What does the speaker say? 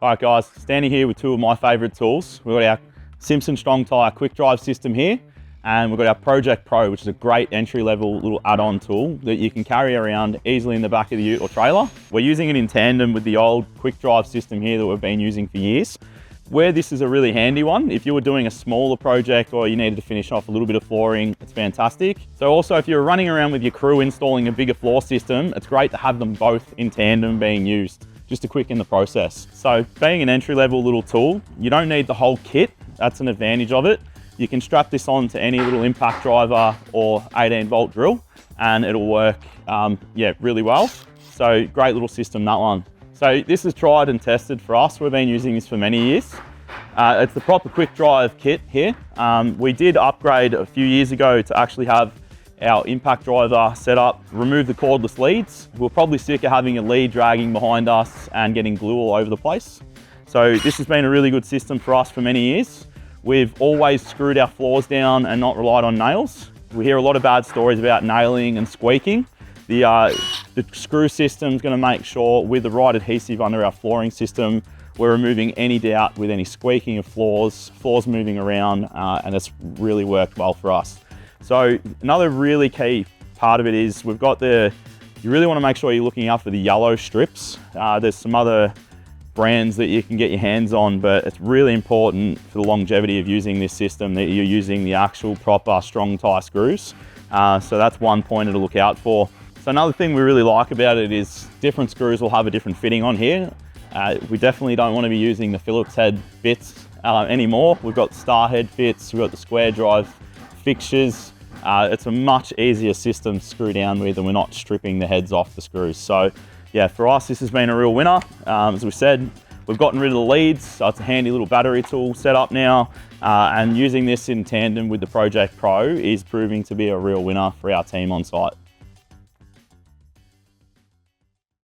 All right guys, standing here with two of my favorite tools. We've got our Simpson Strong Tie Quik Drive system here, and we've got our Project Pro, which is a great entry-level little add-on tool that you can carry around easily in the back of the ute or trailer. We're using it in tandem with the old Quik Drive system here that we've been using for years. Where this is a really handy one, if you were doing a smaller project or you needed to finish off a little bit of flooring, it's fantastic. So also if you're running around with your crew installing a bigger floor system, it's great to have them both in tandem being used, just to quicken the process. So being an entry-level little tool, you don't need the whole kit. That's an advantage of it. You can strap this on to any little impact driver or 18-volt drill and it'll work really well. So great little system, that one. So this is tried and tested for us. We've been using this for many years. It's the proper Quik Drive kit here. We did upgrade a few years ago to actually have our impact driver set up, remove the cordless leads. We're probably sick of having a lead dragging behind us and getting glue all over the place. So this has been a really good system for us for many years. We've always screwed our floors down and not relied on nails. We hear a lot of bad stories about nailing and squeaking. The screw system is going to make sure with the right adhesive under our flooring system, we're removing any doubt with any squeaking of floors moving around, and it's really worked well for us. So another really key part of it is you really want to make sure you're looking out for the yellow strips. There's some other brands that you can get your hands on, but it's really important for the longevity of using this system that you're using the actual proper strong tie screws. So that's one pointer to look out for. So another thing we really like about it is different screws will have a different fitting on here. We definitely don't want to be using the Phillips head bits anymore. We've got star head fits, we've got the square drive fixtures. It's a much easier system to screw down with, and we're not stripping the heads off the screws. So yeah, for us, this has been a real winner. As we said, we've gotten rid of the leads, so it's a handy little battery tool set up now. And using this in tandem with the Project Pro is proving to be a real winner for our team on site.